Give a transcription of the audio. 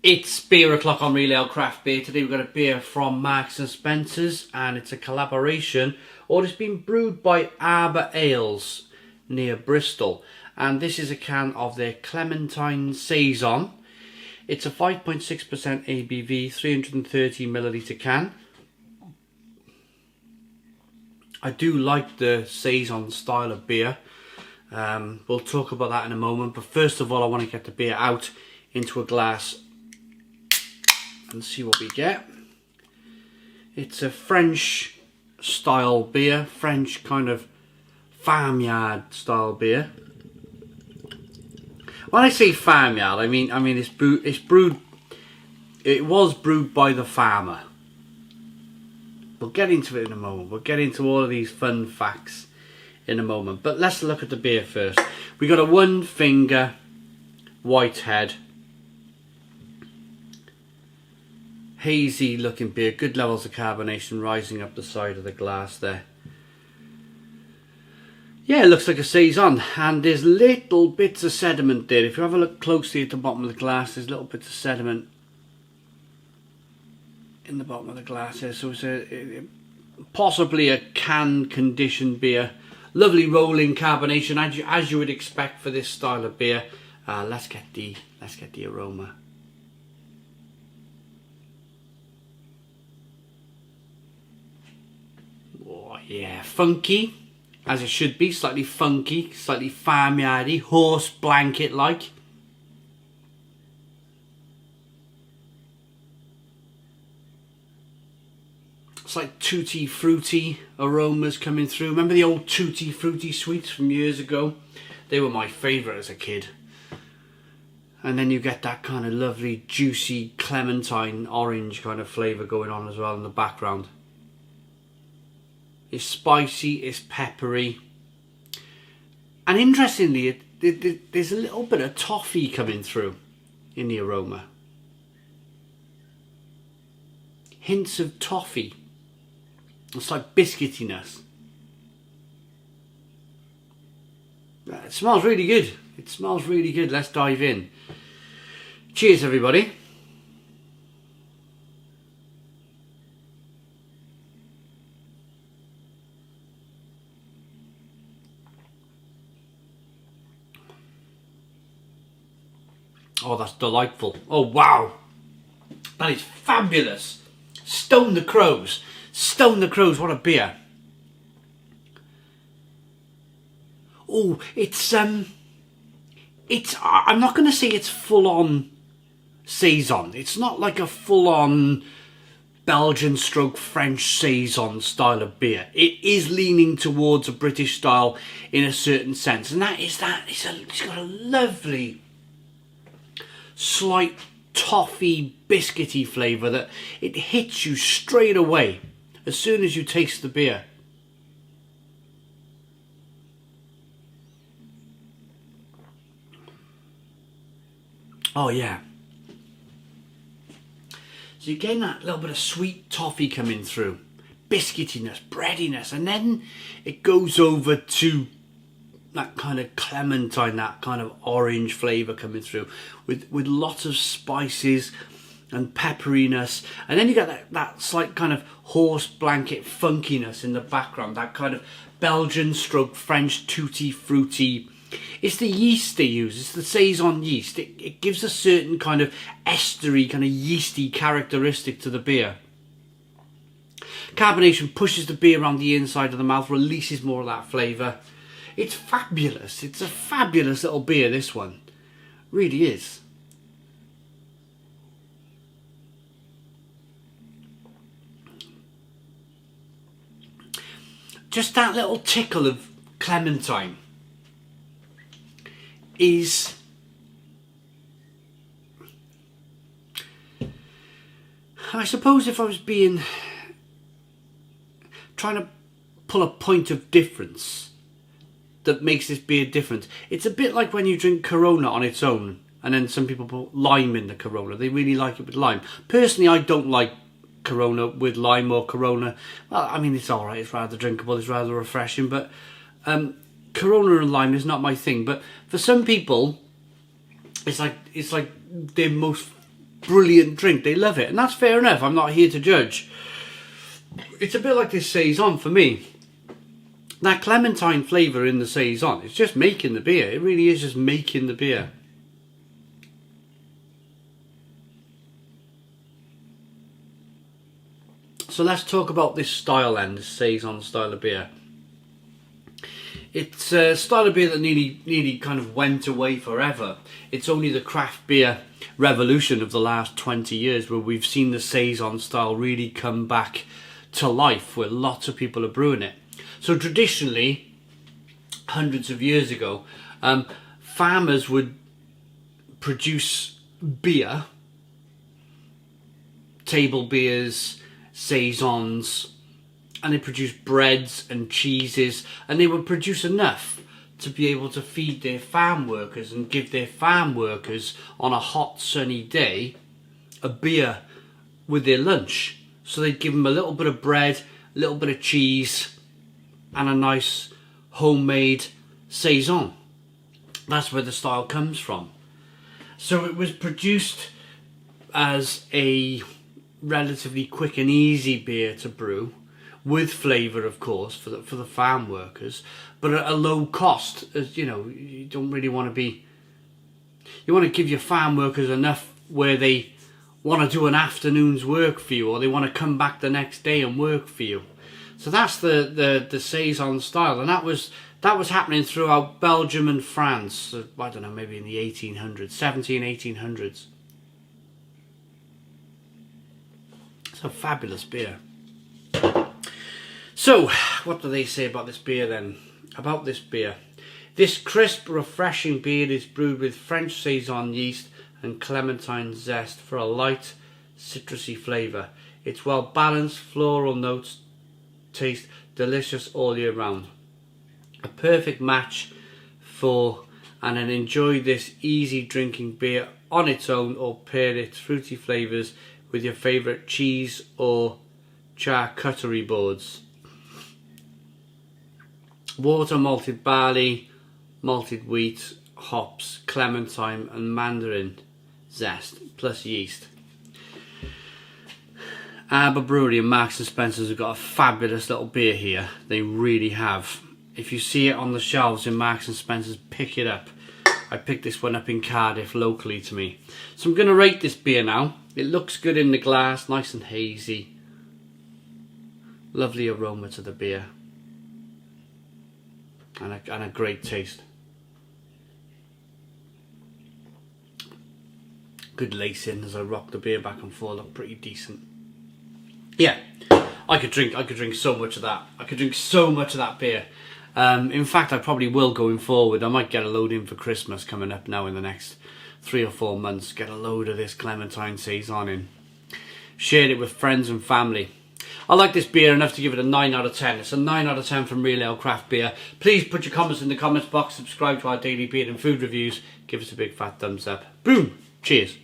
It's beer o'clock on Real Ale Craft Beer. Today we've got a beer from Marks and Spencer's, and it's a collaboration, or it's been brewed by Arbor Ales near Bristol. And this is a can of their Clementine Saison. It's a 5.6% ABV, 330ml can. I do like the Saison style of beer. We'll talk about that in a moment, but first of all I want to get the beer out into a glass and see what we get. It's a French style beer, French kind of farmyard style beer. When I say farmyard, I mean it was brewed by the farmer. We'll get into it in a moment. We'll get into all of these fun facts in a moment. But let's look at the beer first. We got a 1 finger white head. Hazy looking beer, good levels of carbonation rising up the side of the glass there. Yeah, it looks like a Saison, and there's little bits of sediment there. If you have a look closely at the bottom of the glass, there's little bits of sediment in the bottom of the glass here. So it's possibly a can conditioned beer. Lovely rolling carbonation as you would expect for this style of beer. Let's get the aroma. Oh yeah, funky as it should be, slightly funky, slightly farmyardy, horse blanket like. It's like tutti fruity aromas coming through. Remember the old tutti fruity sweets from years ago? They were my favourite as a kid. And then you get that kind of lovely juicy clementine orange kind of flavour going on as well in the background. It's spicy, it's peppery. And interestingly, there's a little bit of toffee coming through in the aroma. Hints of toffee. It's like biscuitiness. It smells really good. It smells really good. Let's dive in. Cheers, everybody. Oh, that's delightful. Oh, wow. That is fabulous. Stone the Crows. Stone the Crows, what a beer. Oh, I'm not going to say it's full-on Saison. It's not like a full-on Belgian stroke French Saison style of beer. It is leaning towards a British style in a certain sense. And it's got a lovely slight toffee biscuity flavour that it hits you straight away as soon as you taste the beer. Oh yeah. So you're getting that little bit of sweet toffee coming through, biscuitiness, breadiness, and then it goes over to that kind of clementine, that kind of orange flavour coming through with lots of spices and pepperiness, and then you get that slight kind of horse blanket funkiness in the background, that kind of Belgian stroke French tutti fruity. It's the yeast they use, it's the Saison yeast. It gives a certain kind of estery, kind of yeasty characteristic to the beer. Carbonation pushes the beer around the inside of the mouth, releases more of that flavour. It's fabulous. It's a fabulous little beer, this one. Really is. Just that little tickle of clementine is... I suppose if I was trying to pull a point of difference that makes this beer different, it's a bit like when you drink Corona on its own and then some people put lime in the Corona. They really like it with lime. Personally, I don't like Corona with lime or Corona. Well, I mean, it's alright, it's rather drinkable, it's rather refreshing, but Corona and lime is not my thing. But for some people, it's like their most brilliant drink. They love it, and that's fair enough. I'm not here to judge. It's a bit like this Saison for me. That clementine flavour in the Saison, it's just making the beer. It really is just making the beer. So let's talk about this style then, this Saison style of beer. It's a style of beer that nearly kind of went away forever. It's only the craft beer revolution of the last 20 years where we've seen the Saison style really come back to life, where lots of people are brewing it. So traditionally, hundreds of years ago, farmers would produce beer, table beers, Saisons, and they produced breads and cheeses, and they would produce enough to be able to feed their farm workers and give their farm workers on a hot sunny day a beer with their lunch. So they'd give them a little bit of bread, a little bit of cheese, and a nice homemade Saison. That's where the style comes from. So it was produced as a relatively quick and easy beer to brew, with flavour of course for the farm workers, but at a low cost. As you know, you don't really want to be, you want to give your farm workers enough where they want to do an afternoon's work for you, or they want to come back the next day and work for you. So that's the Saison style, and that was happening throughout Belgium and France. I don't know, maybe in the 1800s, 1800s. It's a fabulous beer. So, what do they say about this beer then? About this beer. This crisp, refreshing beer is brewed with French Saison yeast and clementine zest for a light, citrusy flavour. It's well balanced, floral notes taste delicious all year round. A perfect match for and enjoy this easy drinking beer on its own, or pair its fruity flavours with your favourite cheese or charcuterie boards. Water, malted barley, malted wheat, hops, clementine and mandarin zest, plus yeast. Arbor Brewery and Marks and Spencer's have got a fabulous little beer here. They really have. If you see it on the shelves in Marks and Spencer's, pick it up. I picked this one up in Cardiff, locally to me. So I'm going to rate this beer now. It looks good in the glass, nice and hazy. Lovely aroma to the beer. And a great taste. Good lacing as I rock the beer back and forth, look pretty decent. Yeah, I could drink so much of that. I could drink so much of that beer. In fact, I probably will going forward. I might get a load in for Christmas coming up now in the next 3 or 4 months. Get a load of this Clementine Saison in. Share it with friends and family. I like this beer enough to give it a 9 out of 10. It's a 9 out of 10 from Real Ale Craft Beer. Please put your comments in the comments box. Subscribe to our daily beer and food reviews. Give us a big fat thumbs up. Boom! Cheers.